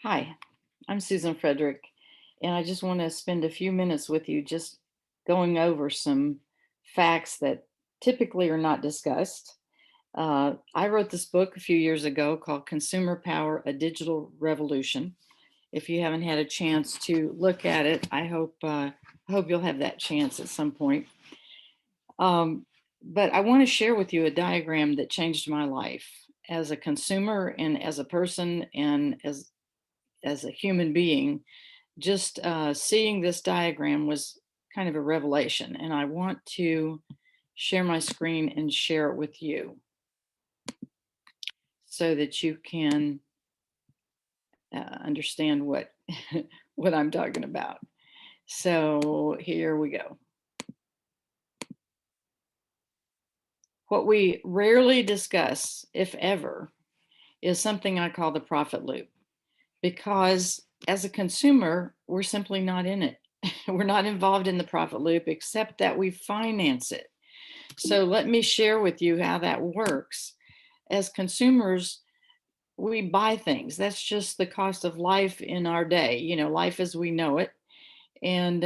Hi, I'm Susan Frederick, and I just want to spend a few minutes with you just going over some facts that typically are not discussed. I wrote this book a few years ago called Consumer Power: A Digital Revolution. If you haven't had a chance to look at it, I hope you'll have that chance at some point. Um, but I want to share with you a diagram that changed my life as a consumer and as a person and as a human being. Just seeing this diagram was kind of a revelation, and I want to share my screen and share it with you so that you can understand what what I'm talking about. So here we go. What we rarely discuss, if ever, is something I call the profit loop, because as a consumer, we're simply not in it. We're not involved in the profit loop except that we finance it. So let me share with you how that works. As consumers, we buy things. That's just the cost of life in our day, life as we know it. And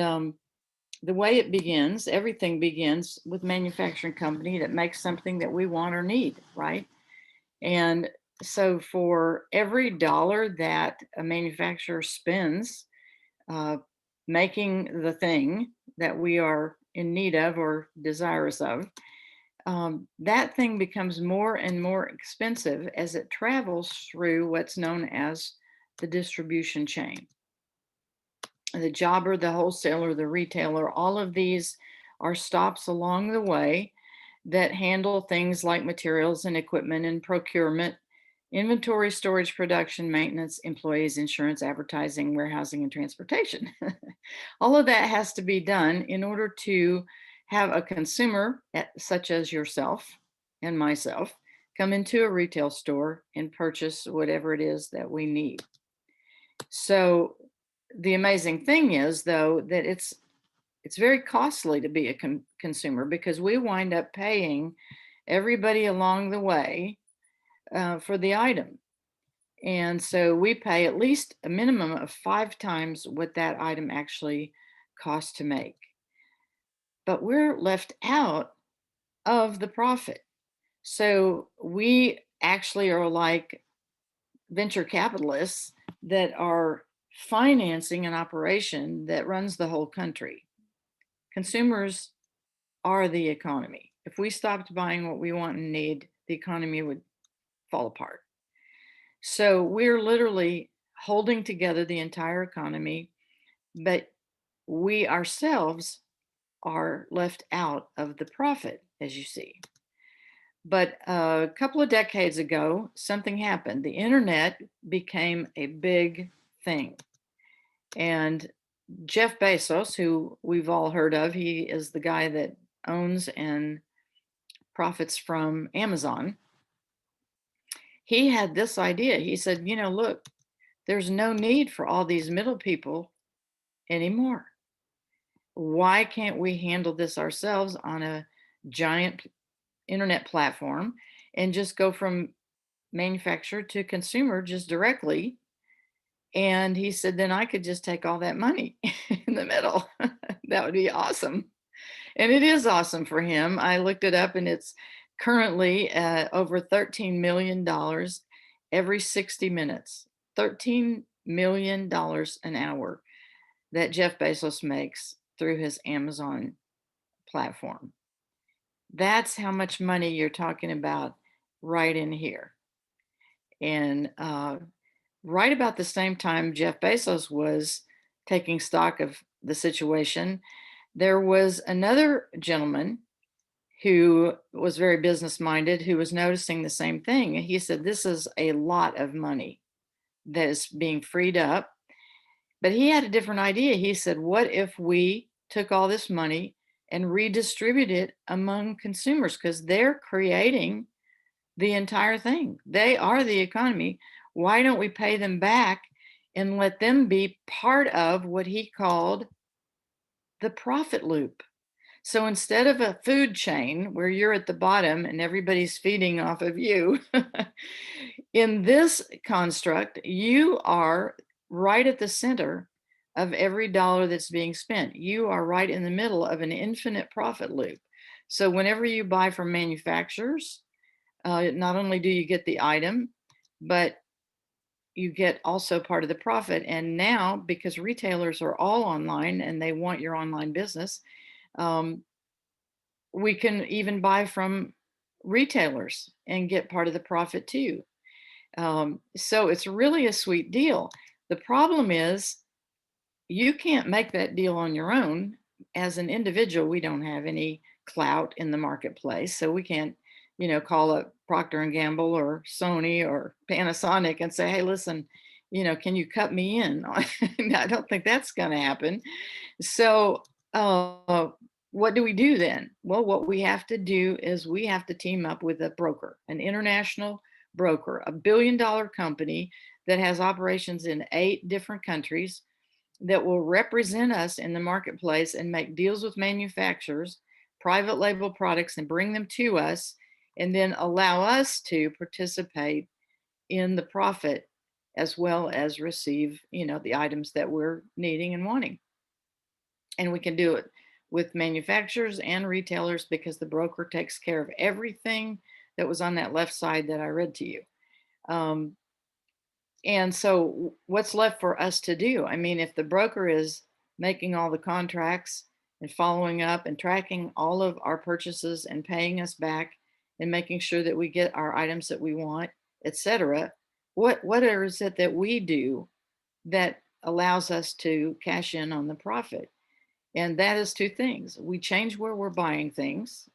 the way it begins, everything begins with manufacturing company that makes something that we want or need, right? And so for every dollar that a manufacturer spends uh, making the thing that we are in need of or desirous of, that thing becomes more and more expensive as it travels through what's known as the distribution chain. The jobber, the wholesaler, the retailer, all of these are stops along the way that handle things like materials and equipment and procurement, inventory, storage, production, maintenance, employees, insurance, advertising, warehousing, and transportation. All of that has to be done in order to have a consumer, such as yourself and myself, come into a retail store and purchase whatever it is that we need. So the amazing thing is, though, that it's very costly to be a consumer, because we wind up paying everybody along the way for the item. And so we pay at least a minimum of 5 times what that item actually costs to make. But we're left out of the profit. So we actually are like venture capitalists that are financing an operation that runs the whole country. Consumers are the economy. If we stopped buying what we want and need, the economy would fall apart. So we're literally holding together the entire economy, but we ourselves are left out of the profit, as you see. But a couple of decades ago, something happened. The internet became a big thing. And Jeff Bezos, who we've all heard of, he is the guy that owns and profits from Amazon. He had this idea. He said, look, there's no need for all these middle people anymore. Why can't we handle this ourselves on a giant internet platform and just go from manufacturer to consumer just directly? And he said, then I could just take all that money in the middle. That would be awesome. And it is awesome for him. I looked it up, and it's currently over $13 million every 60 minutes. $13 million an hour that Jeff Bezos makes through his Amazon platform. That's how much money you're talking about right in here. And right about the same time Jeff Bezos was taking stock of the situation, there was another gentleman who was very business minded who was noticing the same thing. He said, this is a lot of money that is being freed up. But he had a different idea. He said, what if we took all this money and redistributed it among consumers? Because they're creating the entire thing, they are the economy. Why don't we pay them back and let them be part of what he called the profit loop? So instead of a food chain where you're at the bottom and everybody's feeding off of you, in this construct, you are right at the center of every dollar that's being spent. You are right in the middle of an infinite profit loop. So whenever you buy from manufacturers, not only do you get the item, but you get also part of the profit. And now, because retailers are all online and they want your online business, um, we can even buy from retailers and get part of the profit too. So it's really a sweet deal. The problem is you can't make that deal on your own. As an individual, we don't have any clout in the marketplace, so we can't, call up Procter and Gamble or Sony or Panasonic and say, "Hey, listen, can you cut me in?" I don't think that's going to happen. So, what do we do then? Well, what we have to do is we have to team up with a broker, an international broker, a $1 billion company that has operations in 8 different countries that will represent us in the marketplace and make deals with manufacturers, private label products, and bring them to us, and then allow us to participate in the profit as well as receive, the items that we're needing and wanting. And we can do it with manufacturers and retailers because the broker takes care of everything that was on that left side that I read to you. Um, and so, what's left for us to do? I mean, if the broker is making all the contracts and following up and tracking all of our purchases and paying us back and making sure that we get our items that we want, etc., what is it that we do that allows us to cash in on the profit? And that is two things. We change where we're buying things.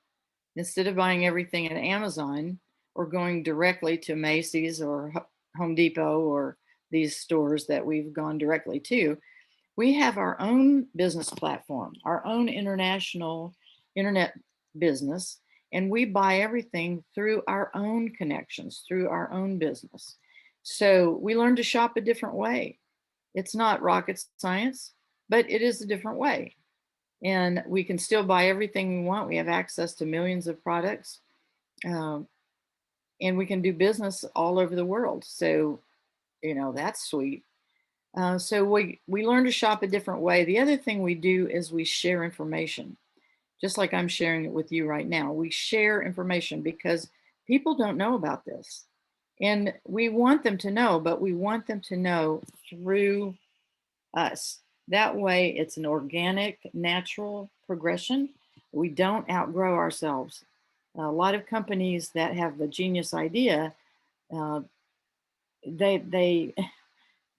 Instead of buying everything at Amazon or going directly to Macy's or Home Depot or these stores that we've gone directly to, we have our own business platform, our own international internet business, and we buy everything through our own connections, through our own business. So we learn to shop a different way. It's not rocket science, but it is a different way, and we can still buy everything we want. We have access to millions of products, um, and we can do business all over the world. So, that's sweet. So we learn to shop a different way. The other thing we do is we share information, just like I'm sharing it with you right now. We share information because people don't know about this, and we want them to know, but we want them to know through us. That way, it's an organic, natural progression. We don't outgrow ourselves. A lot of companies that have the genius idea, uh, they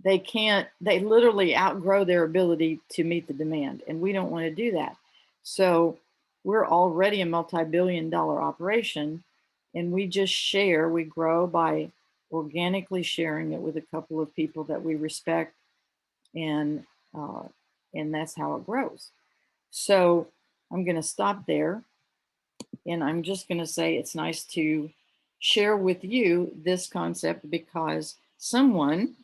they can't. They literally outgrow their ability to meet the demand, and we don't want to do that. So we're already a multi-billion-dollar operation, and we just share. We grow by organically sharing it with a couple of people that we respect, and uh, and that's how it grows. So I'm going to stop there, and I'm just going to say it's nice to share with you this concept because someone,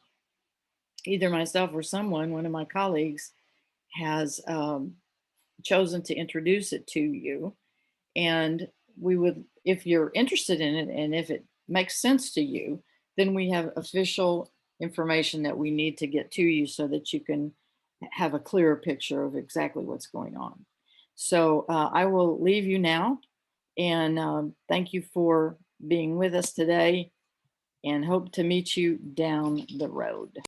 either myself or someone, one of my colleagues, has chosen to introduce it to you. And we would, if you're interested in it and if it makes sense to you, then we have official information that we need to get to you so that you can have a clearer picture of exactly what's going on. So I will leave you now, and thank you for being with us today, and hope to meet you down the road.